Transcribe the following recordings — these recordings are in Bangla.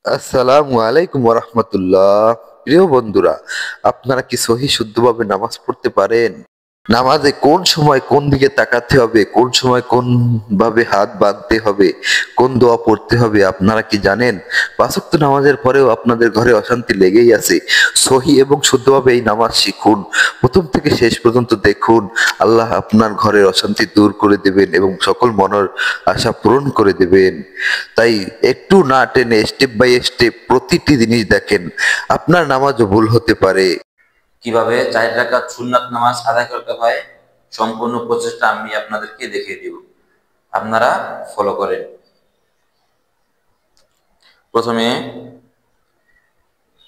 আসসালামু আলাইকুম ওরহমতুল্লাহ। প্রিয় বন্ধুরা, আপনারা কি সহি শুদ্ধভাবে নামাজ পড়তে পারেন? নামাজে কোন সময় কোন দিকে তাকাতে হবে, কোন সময় কোন ভাবে হাত বাঁধতে হবে, কোন দোয়া পড়তে হবে আপনারা কি জানেন? পাঁচ ওয়াক্ত নামাজের পরেও আপনাদের ঘরে অশান্তি লেগেই আছে। সহি এবং শুদ্ধভাবে এই নামাজ শিখুন, প্রথম থেকে শেষ পর্যন্ত দেখুন। আল্লাহ আপনার ঘরের অশান্তি দূর করে দেবেন এবং সকল মনের আশা পূরণ করে দেবেন। তাই একটু না টেনে স্টেপ বাই স্টেপ প্রতিটি জিনিস দেখেন, আপনার নামাজও ভুল হতে পারে। কিভাবে 4 রাকাত সুন্নাত নামাজ আদায় করতে হয় সম্পূর্ণ প্রচেষ্টা আমি আপনাদেরকে দেখিয়ে দিব। আপনারা ফলো করেন। প্রথমে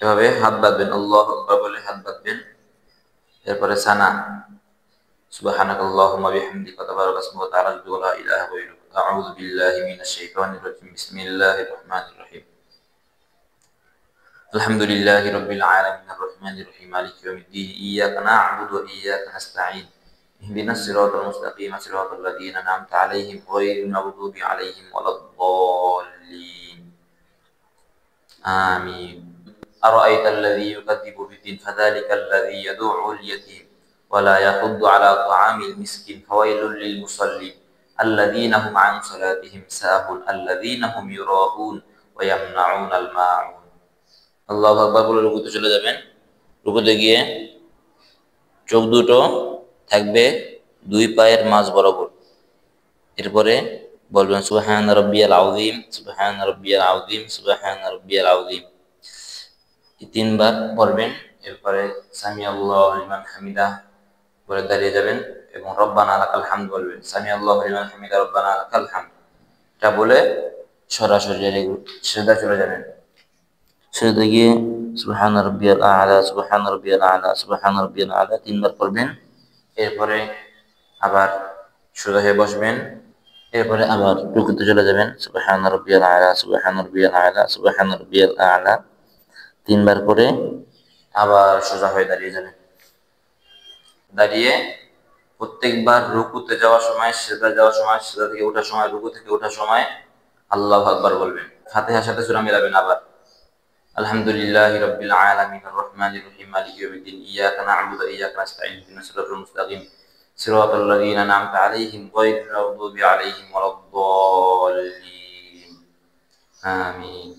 এভাবে হাত বাঁধবেন, আল্লাহু আকবার বলে হাত বাঁধবেন। এরপরে সানা, সুবহানাকাল্লাহুম্মা বিহামদিকা তাবারাকা ইসমুকা ওয়া তাআলা জাদ্দুকা ওয়া লা ইলাহা গায়রুকা। আউযু বিল্লাহি মিনাশ শাইতানির রাজিম। বিসমিল্লাহির রহমানির রহিম। আলহামদুলিল্লাহি রাব্বিল আলামিন আর রহমানির রহিম মালিকি ইয়াউমিদ্দিন। ইয়্যাকা না'বুদু ওয়া ইয়্যাকা নাস্তাঈন। ইহদিনাস সিরাতাল মুস্তাকিম সিরাতাল লাযীনা আন'আমতা আলাইহিম গায়রিল মাগদুবি আলাইহিম ওয়ালাদ-দাল্লিন। آمين. أرأيت الذي يكذب بالدين فذلك الذي يدعو اليتيم ولا يحض على طعام المسكين فويل للمصلين الذين هم عن صلاتهم ساهون الذين هم يراءون ويمنعون الماعون। আল্লাহু আকবার বলে রুকুতে চলে যাবেন। রুকুতে গিয়ে চোখ দুটো থাকবে দুই পায়ের মাঝ বরাবর। এরপরে বলবেন সুবহান রাব্বিয়াল আযীম, সুবহান রাব্বিয়াল আযীম, সুবহান রাব্বিয়াল আযীম। এই তিনবার পড়বেন। এরপরে সামি আল্লাহু লিমান হামিদা বলে দাঁড়িয়ে যাবেন এবং রব্বানা লাকাল হামদ বলবেন। সামি আল্লাহু লিমান হামিদা রব্বানা লাকাল হামদ এটা বলে সরাসরি সিজদা চলে যাবেন। সিজদা গিয়ে সুবহান রাব্বিয়াল আ'লা, সুবহান রাব্বিয়াল আ'লা, সুবহান রাব্বিয়াল আ'লা তিনবার পড়বেন। এরপরে আবার সোজা হয়ে বসবেন। এরপরে আবার রুকুতে চলে যাবেন। সুবহান রাব্বিয়াল আ'লা, সুবহান রাব্বিয়াল আ'লা, সুবহান রাব্বিয়াল আ'লা তিনবার করে আবার সোজা হয়ে দাঁড়িয়ে যাবেন। দাঁড়িয়ে প্রত্যেকবার রুকুতে যাওয়ার সময়, সিজদা যাওয়ার সময়, সিজদা থেকে ওঠার সময়, রুকু থেকে ওঠার সময় আল্লাহু আকবার বলবেন। ফাতিহার সাথে সূরা মিলাবেন আবার। আলহামদুলিল্লাহি রাব্বিল আলামিন আর রহমানির রহিম মালিকি ইয়াউমিদ্দিন। ইয়্যাকা না'বুদু ওয়া ইয়্যাকা নাস্তাঈন ইহদিনাস সিরাতাল মুস্তাকিম সিরাতাল লাযীনা আন'আমতা আলাইহিম গায়রিল মাগদুবি আলাইহিম ওয়ালাদ-দাল্লিন। আমিন।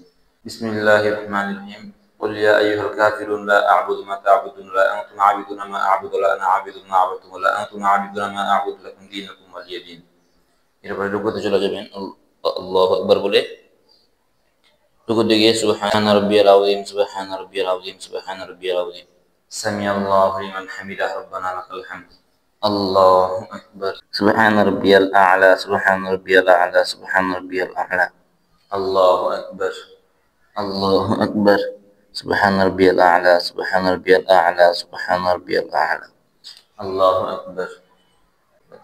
বিসমিল্লাহির রহমানির রহিম। قل يا أيها الكافرون لا أعبد ما تعبدون ولا أنتم عابدون ما أعبد ولا أنا عابد ما عبدتم ولا أنتم عابدون ما أعبد لكم دينكم ولي دين। এরপরে রুকুতে চলে যাবেন। আল্লাহু আকবার বলে রুকুতে গিয়ে সুবহান রাব্বিয়াল আযীম, সুবহান রাব্বিয়াল আযীম, সুবহান রাব্বিয়াল আযীম। সামি আল্লাহু লিমান হামিদা রব্বানা লাকাল হামদ। আল্লাহু আকবার। সুবহান রাব্বিয়াল আ'লা, সুবহান রাব্বিয়াল আ'লা, সুবহান রাব্বিয়াল আ'লা। আল্লাহু আকবার। আল্লাহু আকবার। সুবহান রাব্বিয়াল আ'লা, সুবহান রাব্বিয়াল আ'লা, সুবহান রাব্বিয়াল আ'লা। আল্লাহু আকবার।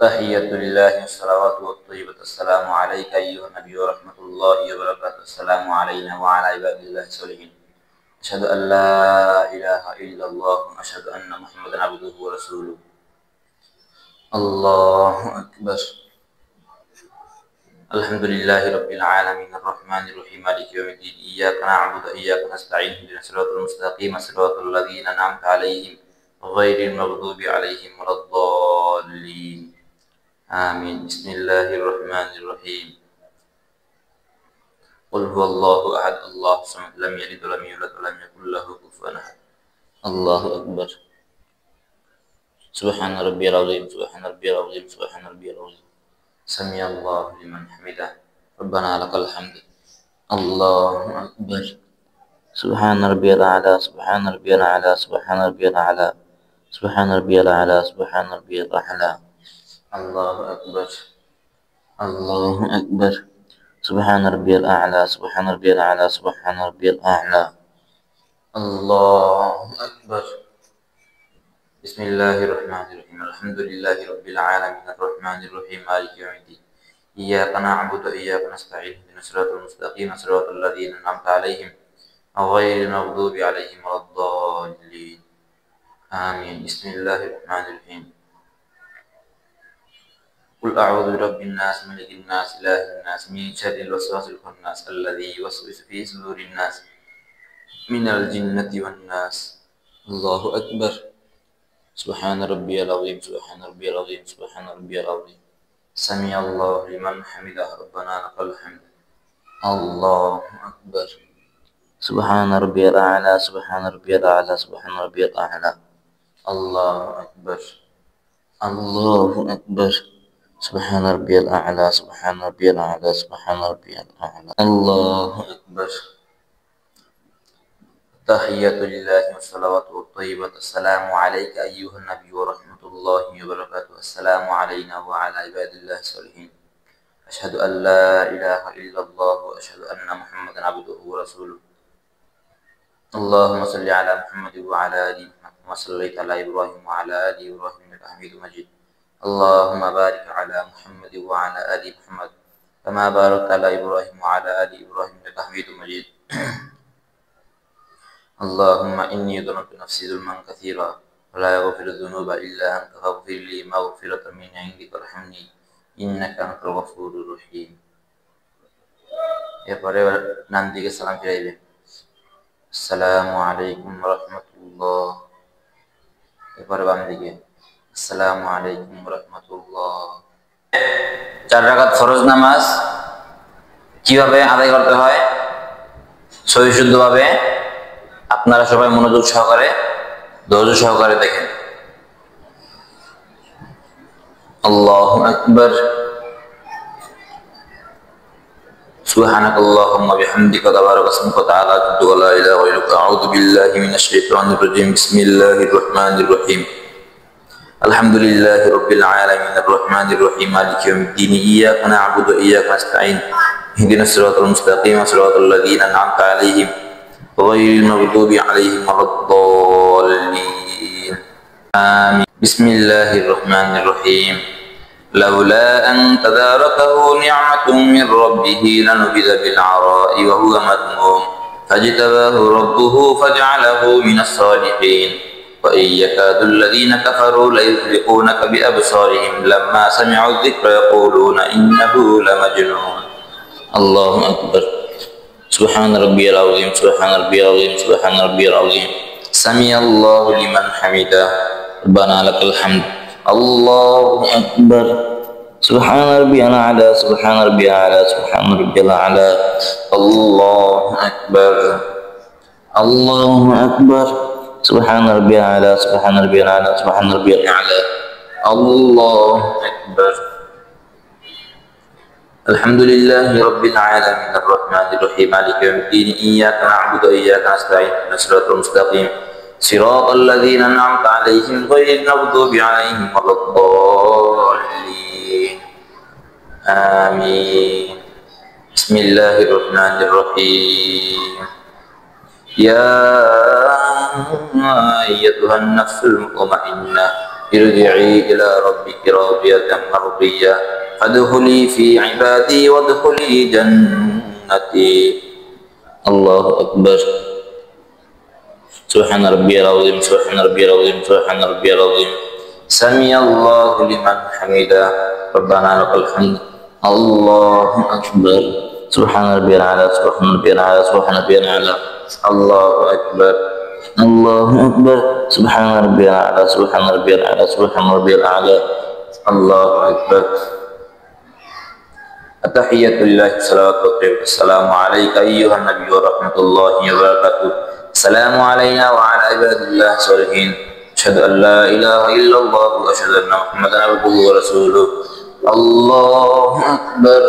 তাহিয়াতু লিল্লাহি ওয়াস সালাওয়াতু ওয়াত তাইয়্যিবাতু আসসালামু আলাইকা আইয়ুহান নাবিয়্যু ওয়া রাহমাতুল্লাহি ওয়া বারাকাতুহু। আসসালামু আলাইনা ওয়া আলা ইবাদিল্লাহিস সলিহিন। আশহাদু আল লা ইলাহা ইল্লাল্লাহ ওয়া আশহাদু আন্না মুহাম্মাদান আবদুহু ওয়া রাসূলুহু। আল্লাহু আকবার। আলহামদুলিল্লাহি রাব্বিল আলামিন আর রহমানির রহিম মালিকি ইয়াউমিদ্দিন। ইয়্যাকা না'বুদু ওয়া ইয়্যাকা নাস্তাঈন ইহদিনাস সিরাতাল মুস্তাকিম সিরাতাল লাযীনা আন'আমতা আলাইহিম গায়রিল মাগদুবি আলাইহিম ওয়ালাদ-দাল্লিন। আমিন। বিসমিল্লাহির রহমানির রহিম। قل هو الله أحد الله الصمد لم يلد ولم يولد ولم يكن له كفوا أحد। الله أكبر। سبحان ربي العظيم، سبحان ربي العظيم، سبحان ربي العظيم. سمع الله لمن حمده ربنا لك الحمد. الله أكبر. سبحان ربي الأعلى، سبحان ربي الأعلى، سبحان ربي الأعلى، سبحان ربي الأعلى، سبحان ربي الأعلى. الله أكبر. الله أكبر. سبحان ربي الأعلى، سبحان ربي الأعلى، سبحان ربي الأعلى. الله أكبر. بسم الله الرحمن الرحيم. الحمد لله رب العالمين الرحمن الرحيم مالك يوم الدين. إياك نعبد وإياك نستعين اهدنا الصراط المستقيم صراط الذين أنعمت عليهم غير المغضوب عليهم ولا الضالين. آمين. بسم الله الرحمن الرحيم. قل أعوذ برب الناس ملك الناس إله الناس من شر الوسواس الخناس الذي يوسوس في صدور الناس من الجنة والناس. الله أكبر. سبحان ربي العظيم سبحان ربي العظيم سبحان ربي العظيم. سمع الله لمن حمده ربنا لك الحمد. الله أكبر. سبحان ربي الأعلى سبحان ربي الأعلى سبحان ربي الأعلى. الله أكبر. الله أكبر. سبحان ربي الأعلى سبحان ربي الأعلى سبحان ربي الأعلى. الله أكبر. تحية لله والصلوات والطيبات. السلام عليك أيها النبي ورحمة الله وبركاته. السلام علينا وعلى عباد الله الصالحين. أشهد أن لا إله إلا الله وأشهد أن محمدا عبده ورسوله. اللهم صل على محمد وعلى آل محمد كما صليت على إبراهيم وعلى آل إبراهيم إنك حميد مجيد. اللهم بارك على محمد وعلى آل محمد كما باركت على إبراهيم وعلى آل إبراهيم إنك حميد مجيد. اللهم إني ظلمت نفسي ظلما كثيرا ولا يغفر الذنوب إلا أنت فاغفر لي مغفرة من عندك وارحمني إنك أنت الغفور الرحيم. এরপরে নাম দিকে সালাম ফিরাইবে। আসসালামু আলাইকুম রহমতুল্লাহ। এরপরে বাম দিকে আসসালামু আলাইকুম রহমতুল্লাহ। 4 রাকাত ফরজ নামাজ কিভাবে আদায় করতে হয় সহি শুদ্ধভাবে আপনারা সবাই মনোযোগ সহকারে ধৈর্য সহকারে দেখেন। আল্লাহু আকবার। سبحانك اللهم وبحمدك تبارك اسمك وتعالى جدك ولا اله غيرك. اعوذ بالله من الشيطان الرجيم. بسم الله الرحمن الرحيم. الحمد لله رب العالمين الرحمن الرحيم مالك يوم الدين. اياك نعبد واياك نستعين اهدنا الصراط المستقيم صراط الذين انعمت عليهم غير المغضوب عليهم ولا الضالين. آمين. بسم الله الرحمن الرحيم. لولا أن تداركه نعمة من ربه لنبذ بالعراء وهو مذموم فاجتباه ربه فجعله من الصالحين. وإن يكاد الذين كفروا ليزلقونك بأبصارهم لما سمعوا الذكر يقولون إنه لمجنون. الله أكبر. سبحان ربي العظيم سبحان ربي العظيم سبحان ربي العظيم. سمع الله لمن حمده ربنا لك الحمد. الله أكبر. سبحان ربي الأعلى سبحان ربي الأعلى سبحان ربي الأعلى. الله أكبر. الله أكبر. سبحان ربي الأعلى سبحان ربي الأعلى سبحان ربي الأعلى. الله أكبر. الحمد لله رب العالمين الرحمن الرحيم مالك يوم الدين. إياك نعبد وإياك نستعين اهدنا الصراط المستقيم صراط الذين أنعمت عليهم غير المغضوب عليهم ولا الضالين. آمين. بسم الله الرحمن الرحيم. يا أيتها النفس المطمئنة ارجعي إلى ربك راضية مرضية فادخلي في عبادي وادخلي جنتي. الله أكبر. سبحان ربي العظيم سبحان ربي العظيم سبحان ربي العظيم. سمع الله لمن حمده ربنا لك الحمد. الله أكبر. سبحان ربي الأعلى سبحان ربي الأعلى سبحان ربي الأعلى. الله أكبر. الله أكبر. سبحان ربي الأعلى سبحان ربي الأعلى سبحان ربي الأعلى. الله أكبر. التحية لله والصلاة والطيبة. السلام عليك أيها النبي ورحمة الله وبركاته. السلام علينا وعلى عباد الله الصالحين. أشهد أن لا إله إلا الله وأشهد أن محمدا عبده ورسوله. الله أكبر.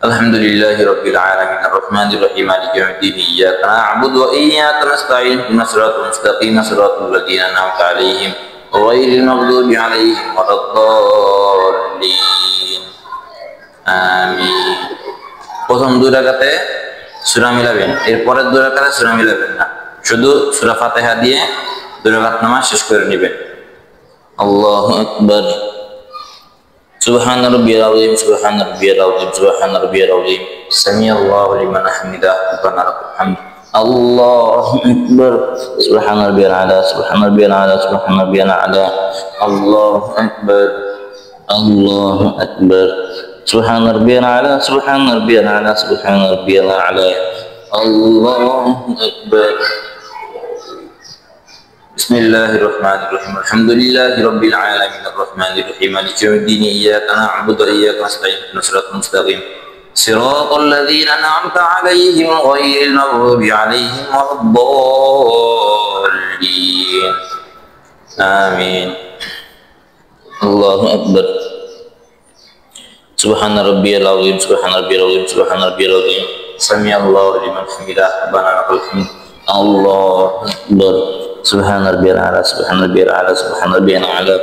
الحمد لله رب العالمين الرحمن الرحيم مالك يوم الدين. إياك نعبد وإياك نستعين اهدنا الصراط المستقيم صراط الذين أنعمت عليهم غير المغضوب عليهم ولا الضالين. آمين. প্রথম 2 রাকাতে সূরা মিলাবেন, এরপরের 2 রাকাতে সূরা মিলাবেন না, শুধু সূরা ফাতিহা দিয়ে 2 রাকাত নামাজ শেষ করে নেবেন। আল্লাহু আকবার। سبحان ربي العظيم سبحان ربي العظيم سبحان ربي العظيم. سمع الله لمن حمده ربنا لك الحمد. الله أكبر. سبحان ربي الأعلى سبحان ربي الأعلى سبحان ربي الأعلى. الله أكبر. الله أكبر. سبحان ربي الأعلى سبحان ربي الأعلى سبحان ربي الأعلى. الله أكبر. بسم الله الرحمن الرحيم. الحمد لله رب العالمين الرحمن الرحيم مالك يوم الدين إياك نعبد وإياك نستعين اهدنا الصراط المستقيم صراط الذين أنعمت عليهم غير المغضوب عليهم ولا الضالين آمين. الله أكبر. سبحان ربي العظيم سبحان ربي العظيم سبحان ربي العظيم. سمع الله لمن حمده ربنا لك الحمد. الله أكبر. سبحان ربي الأعلى سبحان ربي الأعلى سبحان ربي الأعلى.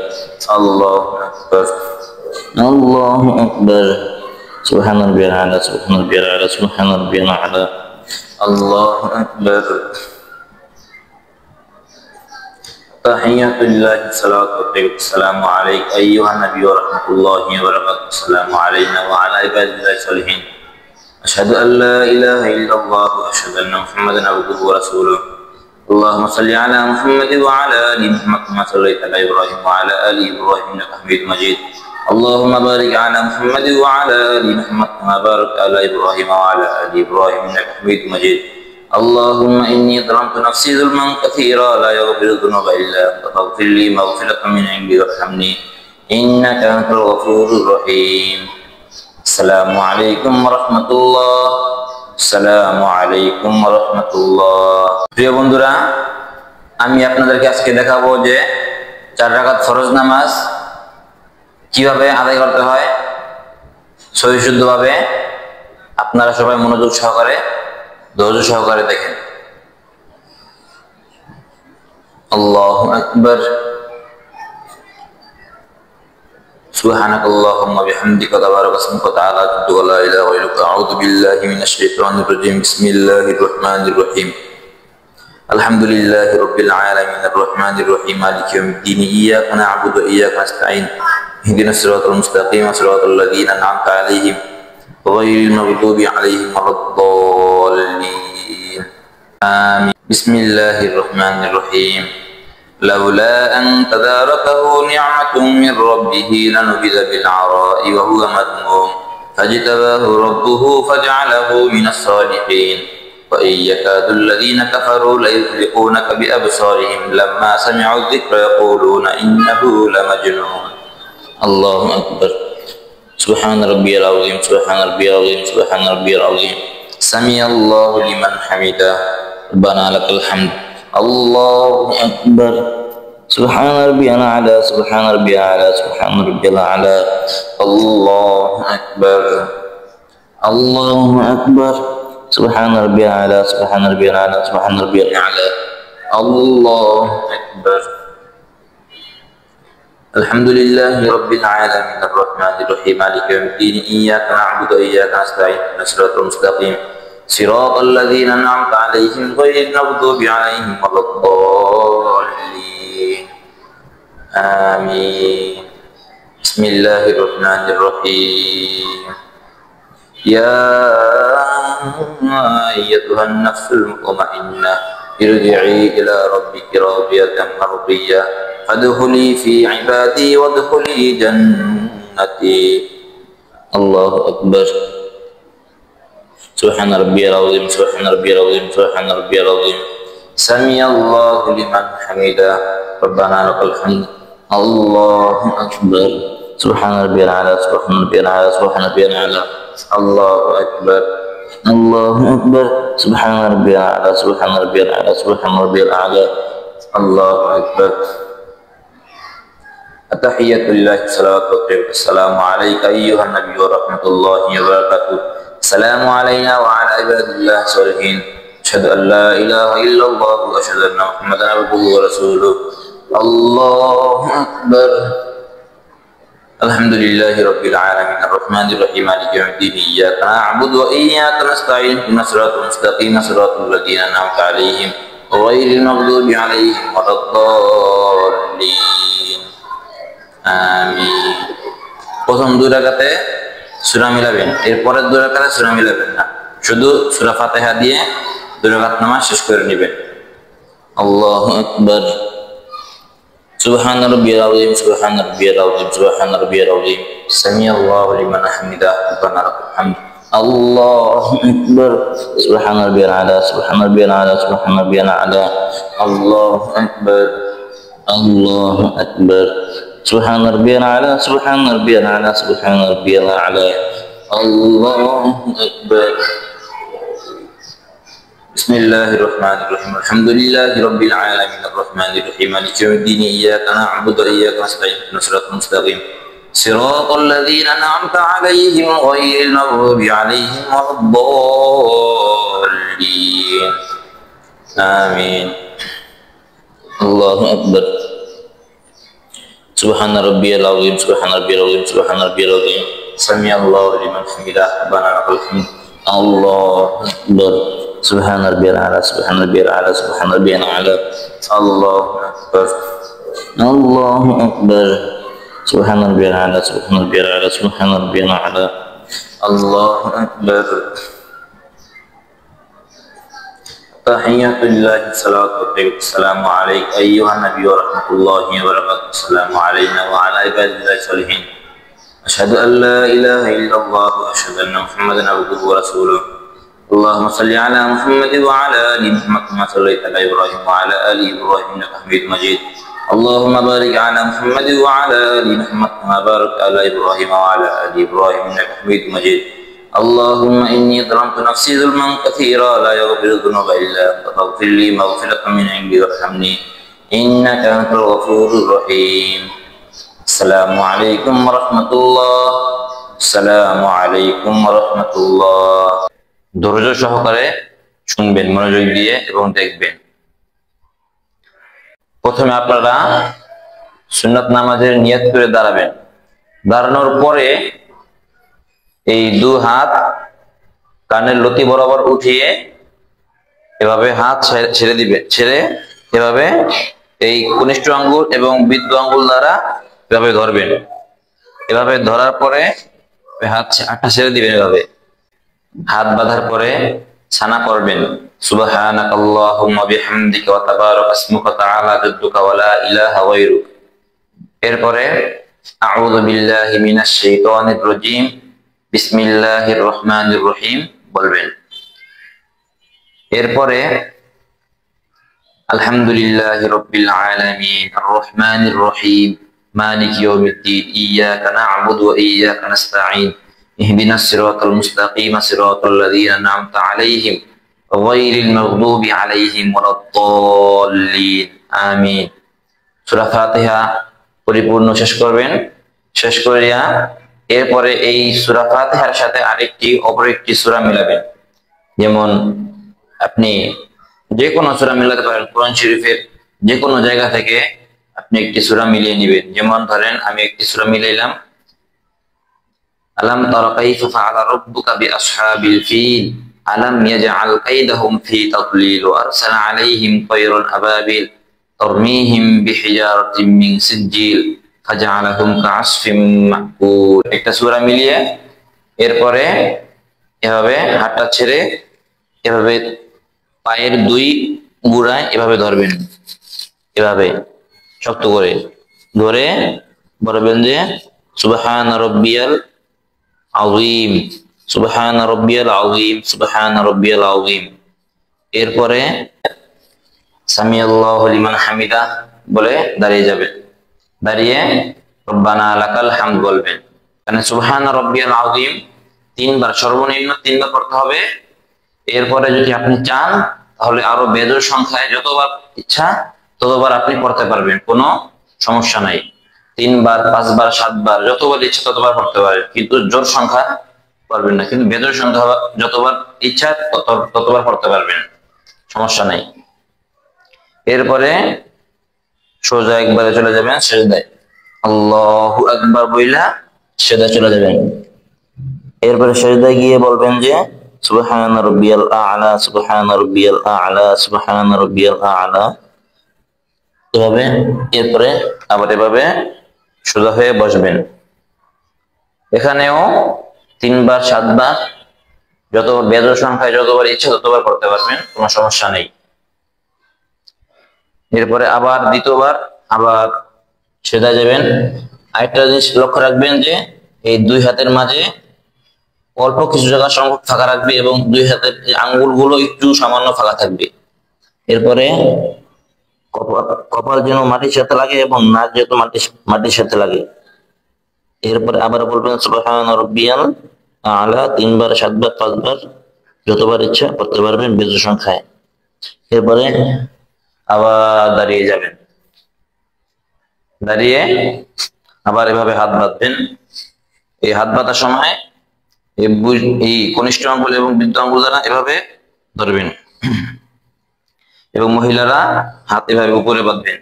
الله أكبر. الله أكبر. سبحان ربي الأعلى سبحان ربي الأعلى سبحان ربي الأعلى. الله أكبر. تحية لله الصلاة والسلام عليك أيها النبي ورحمة الله وبركاته. السلام علينا وعلى عباد الله الصالحين. أشهد أن لا إله إلا الله وأشهد أن محمدا عبده ورسوله. اللهم صل على محمد وعلى آل محمد كما صليت على إبراهيم وعلى آل إبراهيم إنك حميد مجيد. اللهم بارك على محمد وعلى آل محمد كما باركت على إبراهيم وعلى آل إبراهيم إنك حميد مجيد. اللهم إني ظلمت نفسي ظلما كثيرا لا يغفر الذنوب إلا أنت فاغفر لي مغفرة من عندك وارحمني إنك أنت الغفور الرحيم. السلام عليكم ورحمة الله. আসসালামু আলাইকুম ওয়া রাহমাতুল্লাহ। প্রিয় বন্ধুরা, আমি আপনাদেরকে আজকে দেখাবো যে 4 রাকাত ফরজ নামাজ কিভাবে আদায় করতে হয় সহিহ শুদ্ধভাবে। আপনারা সবাই মনোযোগ সহকারে ধৈর্য সহকারে দেখেন। আল্লাহু আকবার। سبحانك اللهم وبحمدك تبارك اسمك وتعالى جدك ولا اله غيرك. اعوذ بالله من الشيطان الرجيم. بسم الله الرحمن الرحيم. الحمد لله رب العالمين الرحمن الرحيم مالك يوم الدين اياك نعبد واياك نستعين اهدنا الصراط المستقيم صراط الذين انعمت عليهم غير المغضوب عليهم ولا الضالين آمين. بسم الله الرحمن الرحيم. لولا أن تداركه نعمة من ربه لنبذ بالعراء وهو مذموم فاجتباه ربه فجعله من الصالحين. وإن يكاد الذين كفروا ليزلقونك بأبصارهم لما سمعوا الذكر يقولون إنه لمجنون. الله أكبر. سبحان ربي العظيم سبحان ربي العظيم سبحان ربي العظيم. سمع الله لمن حمده ربنا لك الحمد. الله أكبر. سبحان ربي الأعلى سبحان ربي الأعلى سبحان ربي الأعلى. الله أكبر. الله أكبر. سبحان ربي الأعلى سبحان ربي الأعلى سبحان ربي الأعلى. الله أكبر. الحمد لله رب العالمين الرحمن الرحيم مالك يوم الدين إياك نعبد وإياك نستعين اهدنا الصراط المستقيم صراط الذين أنعمت عليهم غير المغضوب عليهم ولا الضالين آمين. بسم الله الرحمن الرحيم. يا أيتها النفس المطمئنة ارجعي إلى ربك راضية مرضية فادخلي في عبادي وادخلي جنتي. الله أكبر. سبحان ربي العظيم سبحان ربي العظيم سبحان ربي العظيم. سمع الله لمن حمده ربنا لك الحمد. الله أكبر. سبحان ربي الأعلى سبحان ربي الأعلى سبحان ربي الأعلى. الله أكبر. الله أكبر. سبحان ربي الأعلى سبحان ربي الأعلى سبحان ربي الأعلى. الله أكبر. التحية لله الصلاة والسلام. السلام عليك أيها النبي ورحمة الله وبركاته. السلام علينا وعلى عباد الله الصالحين. أشهد أن لا إله إلا الله وأشهد أن محمدا عبده ورسوله. الله أكبر. الحمد لله رب العالمين الرحمن الرحيم مالك يوم الدين إياك نعبد وإياك نستعين اهدنا الصراط المستقيم صراط الذين أنعمت عليهم غير المغضوب عليهم ولا الضالين آمين. প্রথম 2 রাকাতে সূরা মিলাবেন, এরপরের 2 রাকাতে সূরা মিলাবেন না, শুধু সূরা ফাতিহা দিয়ে 2 রাকাত নামাজ শেষ করে নেবেন। আল্লাহু আকবার। سبحان ربي العظيم سبحان ربي العظيم سبحان ربي العظيم سمع الله لمن حمده ربنا لك الحمد الله أكبر سبحان ربي الأعلى سبحان ربي الأعلى سبحان ربي الأعلى الله أكبر الله أكبر سبحان ربي الأعلى سبحان ربي الأعلى سبحان ربي الأعلى الله أكبر بسم الله الرحمن الرحيم الحمد لله رب العالمين الرحمن الرحيم مالك يوم الدين إياك نعبد وإياك نستعين اهدنا الصراط المستقيم صراط الذين أنعمت عليهم غير المغضوب عليهم ولا الضالين آمين الله أكبر سبحان ربي العظيم سبحان ربي العظيم سبحان ربي العظيم سمع الله لمن حمده ربنا لك الحمد الله أكبر سبحان ربي الأعلى سبحان ربي الأعلى سبحان ربي الأعلى الله أكبر الله أكبر سبحان ربي الأعلى سبحان ربي الأعلى سبحان ربي الأعلى الله أكبر تحية لله الصلاة والطيب السلام عليك أيها النبي ورحمة الله وبركاته السلام علينا وعلى عباد الله الصالحين أشهد أن لا إله إلا الله وأشهد أن محمدا عبده ورسوله اللهم صل على محمد وعلى آل محمد كما صليت على إبراهيم وعلى آل إبراهيم إنك حميد مجيد اللهم بارك على محمد وعلى آل محمد كما باركت على إبراهيم وعلى آل إبراهيم إنك حميد مجيد اللهم إني ظلمت نفسي ظلما كثيرا لا يغفر الذنوب إلا أنت فاغفر لي مغفرة من عندك وارحمني إنك أنت الغفور الرحيم السلام عليكم ورحمة الله السلام عليكم ورحمة الله ধৈর্য সহকারে শুনবেন মনোযোগ দিয়ে এবং দেখবেন। প্রথমে আপনারা সুন্নাত নামাজের নিয়ত করে দাঁড়াবেন। দাঁড়ানোর পরে এই দু হাত কানের লতি বরাবর উঠিয়ে এভাবে হাত ছেড়ে দিবেন, ছেড়ে এভাবে এই কনিষ্ঠ আঙ্গুল এবং বৃদ্ধ আঙ্গুল দ্বারা এভাবে ধরবেন। এভাবে ধরার পরে হাতটা ছেড়ে দিবেন। এভাবে হাত বাঁধার পরে ছানা পড়বেন সুবহানাকাল্লাহুম্মা বিহামদিকা ওয়া তাবারাকা ইসমুকা তাআলা জাদ্দুকা ওয়া লা ইলাহা গায়রুক। এরপরে আউযু বিল্লাহি মিনাশ শাইতানির রাজীম বিসমিল্লাহির রহমানির রহিম বলবেন। এরপরে আলহামদুলিল্লাহি রাব্বিল আলামিন আর রহমানির রহিম মালিকি ইয়াউমিদ্দিন ইয়্যাকা না'বুদু ওয়া ইয়্যাকা নাস্তাঈন اهدنا الصراط المستقيم صراط الذين أنعمت عليهم غير المغضوب عليهم ولا الضالين آمين সূরা ফাতিহা পরিপূর্ণ শেষ করবেন। শেষ করিয়া এরপরে এই সূরা ফাতিহার সাথে অপর একটি সূরা মিলাবেন। যেমন আপনি যে কোনো সূরা মিলাতে পারেন, কোরআন শরীফের যে কোনো জায়গা থেকে আপনি একটি সূরা মিলিয়ে নেবেন। যেমন ধরেন আমি একটি সূরা মিলাইলাম আলাম তারা কাইফা ফাআলা রাব্বুকা বিআসহাবিল ফিল আলাম ইয়াজআল কাইদাহুম ফি তাদলিল ওয়া আরসালা আলাইহিম তায়রান আবাবিল তারমিহিম বিহিজারাতিন মিন সিজিল ফাজআলাহুম কাআসফিম মাকুল। একটা সূরা মিলিয়ে এরপরে এভাবে হাতটা ছেড়ে এভাবে পায়ের দুই গুড়ায় এভাবে ধরবেন। এভাবে শক্ত করে ধরে বলবেন যে সুবহান রাব্বিয়াল আযীম সুবহান রাব্বিয়াল আযীম সুবহান রাব্বিয়াল আযীম। এরপরে সামিআল্লাহু লিমান হামিদা বলে দাঁড়িয়ে যাবেন। দাঁড়িয়ে রব্বানা লাকাল হামদ বলবেন। মানে সুবহান রাব্বিয়াল আযীম তিনবার, সর্বনিম্ন তিনবার পড়তে হবে। এরপরে যদি আপনি চান তাহলে আরো বেজোড় সংখ্যায় যতবার ইচ্ছা ততবার আপনি পড়তে পারবেন, কোনো সমস্যা নাই। 3 বার 5 বার 7 বার যতবার ইচ্ছা ততবার পড়তে পারেন, কিন্তু জোড় সংখ্যা পড়বেন না। কিন্তু বেজোড় সংখ্যা যতবার ইচ্ছা ততবার পড়তে পারবেন, সমস্যা নাই। এরপরে সোজা একবারে চলে যাবেন সিজদায়, আল্লাহু আকবার বইলা সিজদায় চলে যাবেন। এরপরে সিজদায় গিয়ে বলবেন যে সুবহান রাব্বিয়াল আ'লা সুবহান রাব্বিয়াল আ'লা সুবহান রাব্বিয়াল আ'লা এভাবে। এরপরে আবার এভাবে সোজা হয়ে বসবেন। এখানেও 3 বার 7 বার যত বেজোড় সংখ্যায় যতবার ইচ্ছা ততবার পড়তে পারবেন, কোনো সমস্যা নেই। এরপরে আবার দ্বিতীয়বার আবার সেজদায় যাবেন। আরেকটা জিনিস লক্ষ্য রাখবেন যে এই দুই হাতের মাঝে অল্প কিছু জায়গা সংখ্যক ফাঁকা রাখবে এবং দুই হাতের আঙ্গুলগুলো একটু সামান্য ফাঁকা থাকবে। এরপরে কপাল যেন মাটির সাথে লাগে এবং নাক যেন মাটির সাথে লাগে। এরপরে আবার বলবেন সুবহান রাব্বিয়াল আলা 3 বার 7 বার 5 বার যতবার ইচ্ছা করতে পারবেন বেজোড় সংখ্যায়। এরপরে আবার দাঁড়িয়ে যাবেন, দাঁড়িয়ে আবার এভাবে হাত বাঁধবেন। এই হাত বাঁধার সময় এই কনিষ্ঠ আঙ্গুল এবং বৃদ্ধ আঙ্গুল দ্বারা এভাবে ধরবেন এবং মহিলারা হাত এভাবে উপরে বাঁধবেন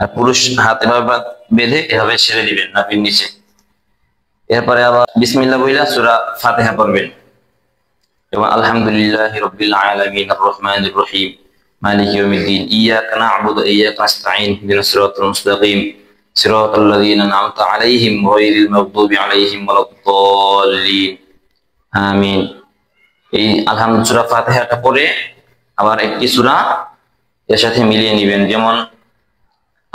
আর পুরুষ হাত এভাবে বেঁধে এভাবে ছেড়ে দিবেন নাভির নিচে। এরপরে আবার বিসমিল্লাহ বইলা সূরা ফাতিহা পড়বেন এবং আলহামদুলিল্লাহি রাব্বিল আলামিন আর রহমানির রহিম মালিকি ইয়াউমিদ্দিন ইয়াকা না'বুদু ওয়া ইয়াকা নাস্তাঈন ইহদিনাস সিরাতাল মুস্তাকিম সিরাতাল লাযীনা আন'আমতা আলাইহিম গায়রিল মাগদুবি আলাইহিম ওয়ালাদ-দাল্লিন আমিন। এই আলহামদুলিল্লাহ সূরা ফাতিহাটা পড়ে আবার একটি সূরা এর সাথে মিলিয়ে নেবেন। যেমন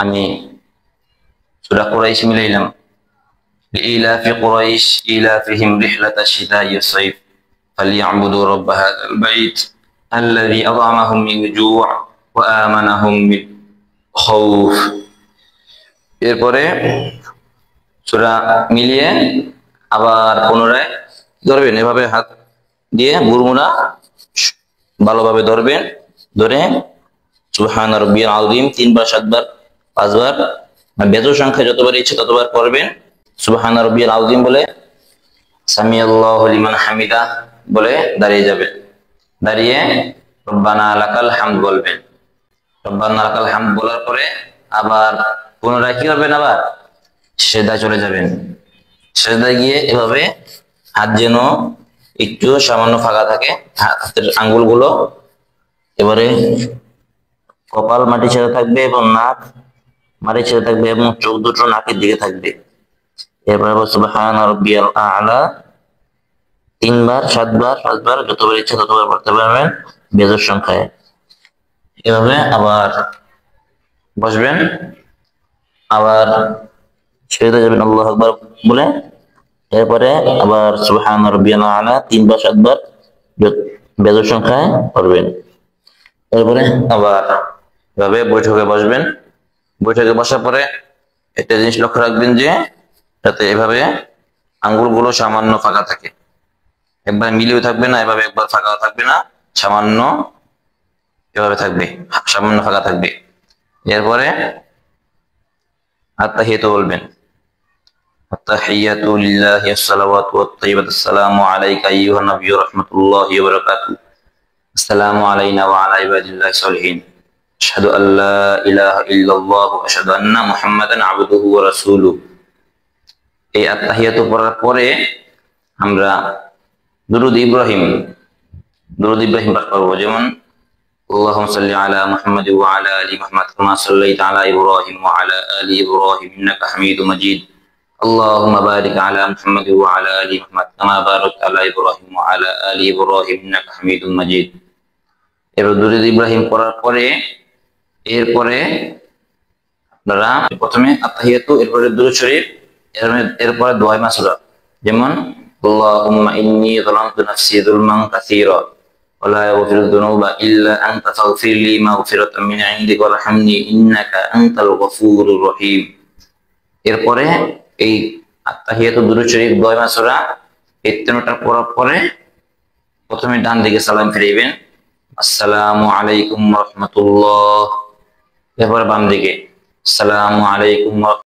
আমি সূরা কুরাইশ মিলাইলাম, ইলাফি কুরাইশ ইলাফিহিম রিহলাতাশ শিতাই ওয়াস সাইফ ফালিয়া'বুদু রাব্ব হাযাল বাইত আল্লাযী আত'আমাহুম মিন জু' ওয়া আমানাহুম মিন খাউফ। এরপরে সূরা মিলিয়ে আবার পুনরায় ধরবেন, এভাবে হাত দিয়ে বুরমুনা ভালোভাবে ধরবেন, ধরে সুবহান রাব্বিয়াল আযীম 3 বার 7 বার 5 বার বেজোড় সংখ্যা যতবার ইচ্ছে ততবার পড়বেন। সুবহান রাব্বিয়াল আযীম বলে সামিআল্লাহু লিমান হামিদা বলে দাঁড়িয়ে যাবেন। দাঁড়িয়ে রব্বানা লাকাল হামদ বলবেন। রব্বানা লাকাল হামদ বলার পরে আবার পুনরায় কি করবেন, আবার সিজদায় চলে যাবেন। সিজদায় গিয়ে এভাবে হাত যেন একটু সামান্য ফাঁকা থাকে, হাতের আঙ্গুলগুলো এবারে কপাল মাটির সাথে থাকবে এবং নাক মাটির সাথে থাকবে এবং চোখ দুটো নাকের দিকে থাকবে। এরপরে আবার সুবহান রাব্বিয়াল আ'লা 3 বার 7 বার 5 বার যতবার ইচ্ছা ততবার পড়তে পারবেন বেজোড় সংখ্যায়। এভাবে আবার বসবেন, আবার সিজদায় যাবেন আল্লাহু আকবার বলে। এরপরে আবার সুবহান রাব্বিয়াল আ'লা 3 বার 7 বার বেজোড় সংখ্যায় পড়বেন। এরপরে আবার এভাবে বৈঠকে বসবেন। বৈঠকে বসার পরে একটা জিনিস লক্ষ্য রাখবেন যে যাতে এভাবে আঙ্গুলগুলো সামান্য ফাঁকা থাকে, একবার মিলিয়েও থাকবে না, এভাবে একবার ফাঁকাও থাকবে না, সামান্য এভাবে থাকবে, সামান্য ফাঁকা থাকবে। এরপরে আত্তাহিয়াতু বলবেন, আত্তাহিয়াতু লিল্লাহি আসসালাওয়াতু ওয়াত-তাইয়্যিবাতু আসসালামু আলাইকা আইয়ুহান নাবিয়্যু রাহমাতুল্লাহি ওয়া বারাকাতুহু আসসালামু আলাইনা ওয়া আলা ইবাদিল্লাহিস সালিহিন আশহাদু আল্লা ইলাহা ইল্লাল্লাহ ওয়া আশহাদু আন্না মুহাম্মাদান আবদুহু ওয়া রাসূলুহু। এই আত্তাহিয়াতু পড়ার পরে আমরা দুরূদ ইব্রাহিম পাঠ করব। যেমন আল্লাহুম্মা সাল্লি আলা মুহাম্মাদ ওয়া আলা আলি মুহাম্মাদ কামা সাল্লাইতা আলা ইব্রাহিম ওয়া আলা আলি ইব্রাহিম ইন্নাকা হামিদুম মাজিদ। আল্লাহুম্মা বারিক আলা মুহাম্মাদ ওয়া আলা আলি মুহাম্মাদ কামা বারাকতা আলা ইব্রাহিম ওয়া আলা আলি ইব্রাহিম ইন্নাকা হামিদুম মাজিদ। এবার দুরূদ ইব্রাহিম পড়ার পরে এরপরে আপনারা প্রথমে আত্তাহিয়াতু, এরপরে দুরূদ শরীফ, এরপরে দোয়া মাসুরা। যেমন আল্লাহুম্মা ইন্নী যালামতু নাফসি যুলমান কাসীরা ওয়া লা ইয়াগফিরুয যুনুবা ইল্লা আনতা ফাগফির লি মাগফিরাতাম মিন ইনদিকা ওয়ারহামনি ইন্নাকা আনতাল গফুরুর রহিম। এরপরে এই আত্তাহিয়াতু, দুরূদ শরীফ, দোয়া মাসুরা এই তিনটা পড়ার পরে প্রথমে ডান দিকে সালাম ফিরাইবেন, আসসালামু আলাইকুম ওয়া রাহমাতুল্লাহ। এরপরে বাম দিকে আসসালামু আলাইকুম